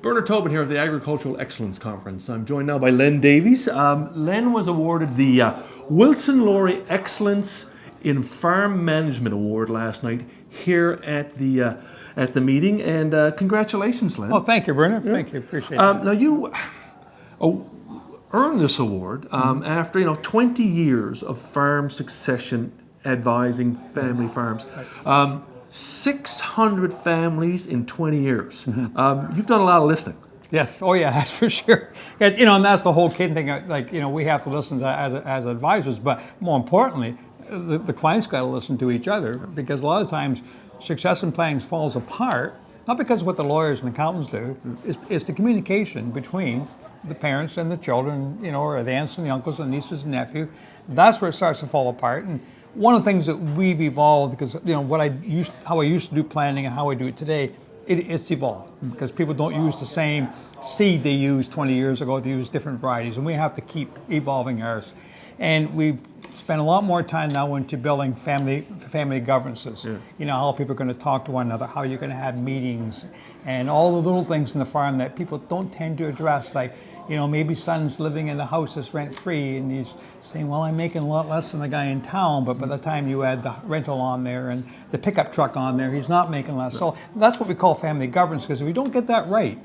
Bernard Tobin here at the Agricultural Excellence Conference. I'm joined now by Len Davies. Len was awarded the Wilson Laurie Excellence in Farm Management Award last night here at the meeting, and congratulations, Len. Well, thank you, Bernard. Yeah. Thank you. Appreciate it. Now you earned this award after 20 years of farm succession advising family farms. 600 families in 20 years. You've done a lot of listening. Yes. Oh, yeah. That's for sure. And that's the whole kid thing. We have to listen to as advisors, but more importantly, the clients got to listen to each other, because a lot of times succession planning falls apart, not because of what the lawyers and accountants do, is the communication between the parents and the children, or the aunts and the uncles and nieces and nephews. That's where it starts to fall apart. And one of the things that we've evolved, because how I used to do planning and how I do it today, it's evolved, because people don't use the same seed they used 20 years ago. They use different varieties, and we have to keep evolving ours. And we spend a lot more time now into building family governances. Yeah. How people are going to talk to one another, how you're going to have meetings, and all the little things in the farm that people don't tend to address, like maybe son's living in a house that's rent-free, and he's saying, well, I'm making a lot less than the guy in town, but by the time you add the rental on there and the pickup truck on there, he's not making less. So that's what we call family governance, because if we don't get that right,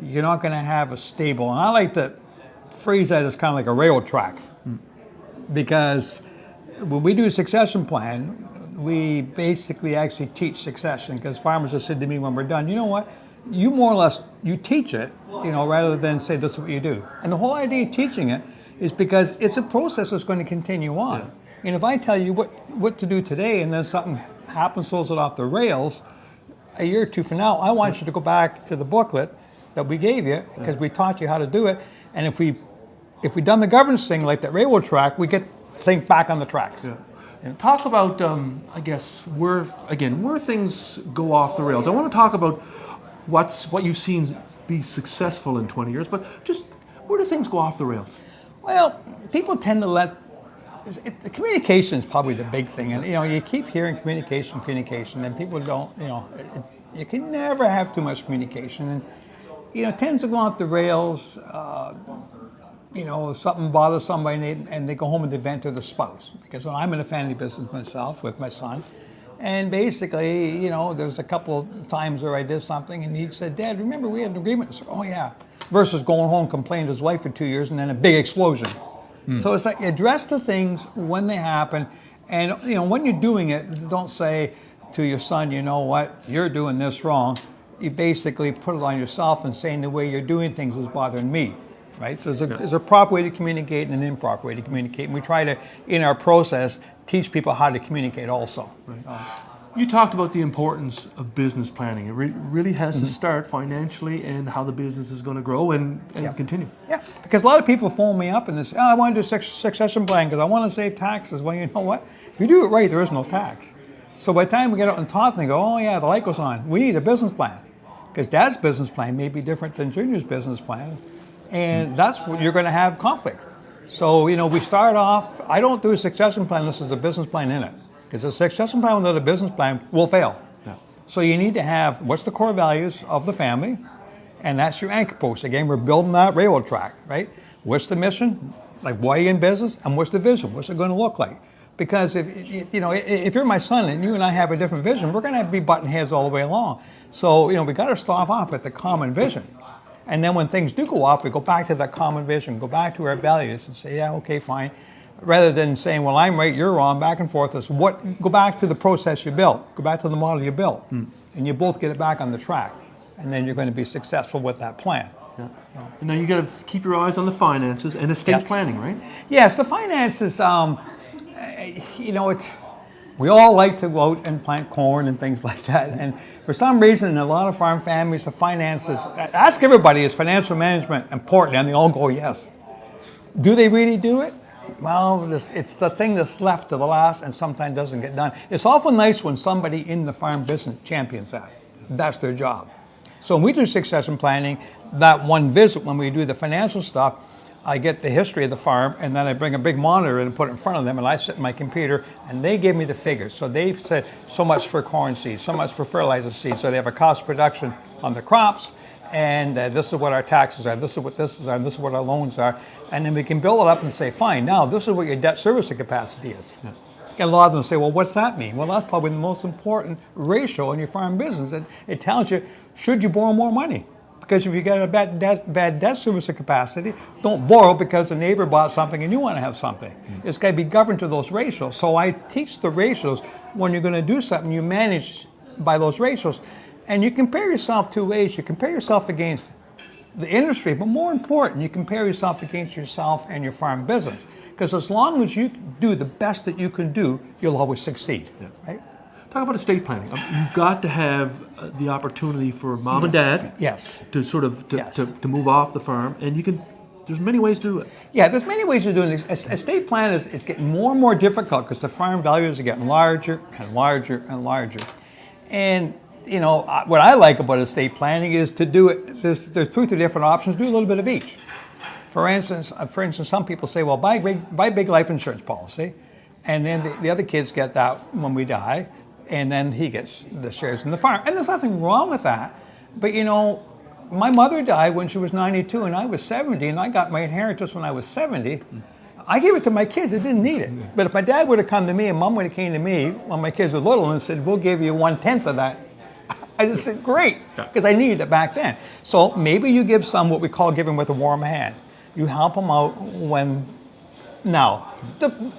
you're not going to have a stable, and I like to phrase that as kind of like a rail track, because when we do a succession plan, we basically actually teach succession, because farmers have said to me when we're done, you know what? You more or less, you teach it, rather than say this is what you do. And the whole idea of teaching it is because it's a process that's going to continue on. Yeah. And if I tell you what to do today, and then something happens, throws it off the rails, a year or two from now, I want you to go back to the booklet that we gave you, because we taught you how to do it. And if we done the governance thing like that railroad track, we get things back on the tracks. Yeah. And talk about, I guess, where things go off the rails. I want to talk about what you've seen be successful in 20 years, but just where do things go off the rails? Well, people tend to the communication is probably the big thing, and you keep hearing communication, and people don't, you can never have too much communication, and it tends to go off the rails. Something bothers somebody, and they go home and they vent to the spouse. Because when I'm in a family business myself with my son, and basically, there's a couple of times where I did something, and he said, "Dad, remember we had an agreement?" I said, "Oh yeah." Versus going home, complaining to his wife for 2 years, and then a big explosion. So it's like, address the things when they happen, and when you're doing it, don't say to your son, "You know what? You're doing this wrong." You basically put it on yourself and saying, "The way you're doing things is bothering me." Right? So there's a proper way to communicate and an improper way to communicate. And we try to, in our process, teach people how to communicate also. Right. You talked about the importance of business planning. It really has to start financially, and how the business is going to grow and continue. Yeah, because a lot of people phone me up and they say, "Oh, I want to do a succession plan because I want to save taxes." Well, you know what? If you do it right, there is no tax. So by the time we get out and talk, they go, "Oh yeah, the light goes on. We need a business plan." Because Dad's business plan may be different than Junior's business plan. And that's what you're going to have conflict. So, we start off, I don't do a succession plan unless there's a business plan in it. Because a succession plan without a business plan will fail. Yeah. So you need to have, what's the core values of the family? And that's your anchor post. Again, we're building that railroad track, right? What's the mission? Like, why are you in business? And what's the vision? What's it going to look like? Because if you're my son and you and I have a different vision, we're going to be butting heads all the way along. So, we got to start off with a common vision. And then when things do go off, we go back to that common vision, go back to our values and say, yeah, okay, fine. Rather than saying, well, I'm right, you're wrong, back and forth. Go back to the process you built. Go back to the model you built. And you both get it back on the track. And then you're going to be successful with that plan. Yeah. And now you got to keep your eyes on the finances and estate planning, right? Yes, the finances, we all like to go out and plant corn and things like that. And for some reason, in a lot of farm families, the finances, ask everybody, is financial management important? And they all go, yes. Do they really do it? Well, it's the thing that's left to the last and sometimes doesn't get done. It's awful nice when somebody in the farm business champions that. That's their job. So when we do succession planning, that one visit when we do the financial stuff, I get the history of the farm, and then I bring a big monitor and put it in front of them, and I sit in my computer, and they give me the figures. So they said so much for corn seeds, so much for fertilizer seeds. So they have a cost of production on the crops, and this is what our taxes are, this is what this is, and this is what our loans are, and then we can build it up and say, fine, now this is what your debt servicing capacity is. Yeah. And a lot of them say, well, what's that mean? Well, that's probably the most important ratio in your farm business. It tells you, should you borrow more money? Because if you got a bad debt servicing capacity, don't borrow because the neighbor bought something and you want to have something. It's got to be governed to those ratios. So I teach the ratios. When you're going to do something, you manage by those ratios. And you compare yourself two ways. You compare yourself against the industry, but more important, you compare yourself against yourself and your farm business. Because as long as you do the best that you can do, you'll always succeed, right? Talk about estate planning. You've got to have the opportunity for mom and dad to sort of to move off the farm, and there's many ways to do it. Yeah, there's many ways to do it. Estate plan is getting more and more difficult because the farm values are getting larger and larger and larger. And you know, what I like about estate planning is to do it, there's 2 or 3 different options, do a little bit of each. For instance, some people say, well, buy a big life insurance policy, and then the other kids get that when we die, and then he gets the shares in the farm. And there's nothing wrong with that. But you know, my mother died when she was 92 and I was 70, and I got my inheritance when I was 70. I gave it to my kids, I didn't need it. But if my dad would have come to me and mom would have came to me when my kids were little and said, we'll give you 1/10 of that, I just said, great, because I needed it back then. So maybe you give some what we call giving with a warm hand. You help them out and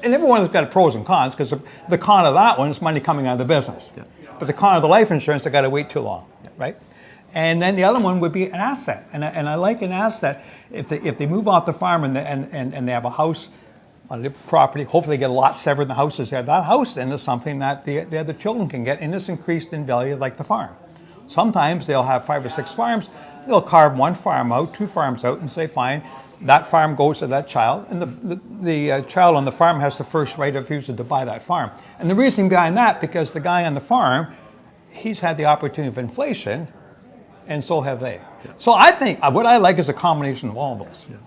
every one has got pros and cons, because the con of that one is money coming out of the business. Yeah. But the con of the life insurance, they got to wait too long, right? And then the other one would be an asset. And I like an asset if they move off the farm and they have a house on a different property, hopefully they get a lot severed in the houses there. That house then is something that the other children can get, and it's increased in value like the farm. Sometimes they'll have 5 or 6 farms. They'll carve 1 farm out, 2 farms out, and say, fine, that farm goes to that child, and the child on the farm has the first right of refusal to buy that farm. And the reason behind that, because the guy on the farm, he's had the opportunity of inflation, and so have they. Yeah. So I think what I like is a combination of all of those. Yeah.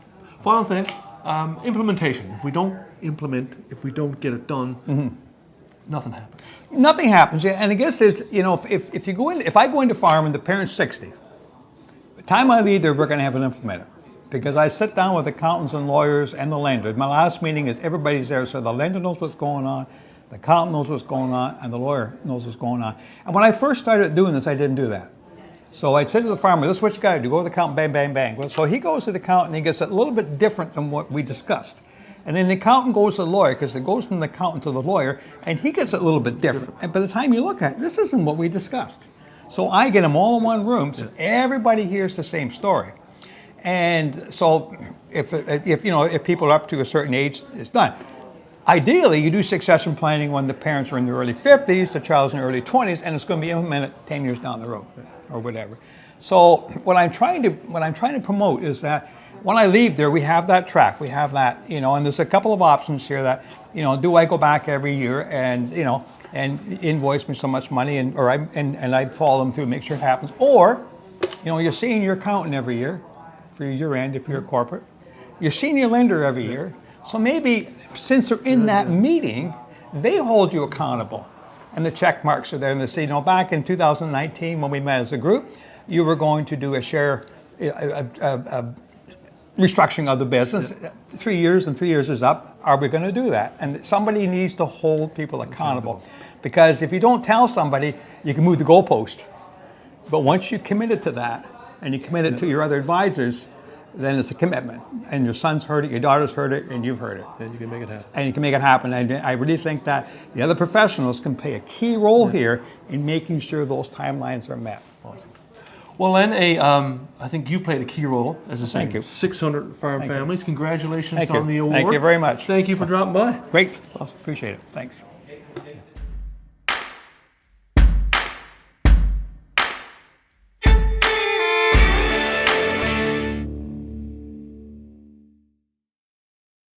Final thing, implementation. If we don't implement, if we don't get it done, nothing happens. Nothing happens, yeah. And I guess there's, you know, if I go into farm and the parent's 60, by the time I leave there, we're going to have an implementer. Because I sit down with accountants and lawyers and the lender. My last meeting is everybody's there, so the lender knows what's going on, the accountant knows what's going on, and the lawyer knows what's going on. And when I first started doing this, I didn't do that. So I'd say to the farmer, this is what you got to do. Go to the accountant, bang, bang, bang. Well, so he goes to the accountant and he gets a little bit different than what we discussed. And then the accountant goes to the lawyer, because it goes from the accountant to the lawyer, and he gets it a little bit different. And by the time you look at it, this isn't what we discussed. So I get them all in one room, so everybody hears the same story. And so if people are up to a certain age, it's done. Ideally, you do succession planning when the parents are in their early 50s, the child's in their early 20s, and it's going to be implemented 10 years down the road or whatever. So what I'm trying to promote is that when I leave there, we have that track, we have that, and there's a couple of options here that, do I go back every year and, and invoice me so much money and I follow them through, make sure it happens, or, you're seeing your accountant every year for your year end if you're a corporate, you're seeing your lender every year. So maybe since they're in that meeting, they hold you accountable. And the check marks are there, and they say, back in 2019 when we met as a group, you were going to do a share restructuring of the business. 3 years, and 3 years is up. Are we going to do that? And somebody needs to hold people accountable. Because if you don't tell somebody, you can move the goalpost. But once you committed to that, and you committed to your other advisors, then it's a commitment. And your son's heard it, your daughter's heard it, and you've heard it. And you can make it happen. And you can make it happen. And I really think that the other professionals can play a key role here in making sure those timelines are met. Awesome. Well, Len, I think you played a key role, as I say, 600 farm families. Congratulations on the award. Thank you very much. Thank you for dropping by. Great. Awesome. Appreciate it. Thanks.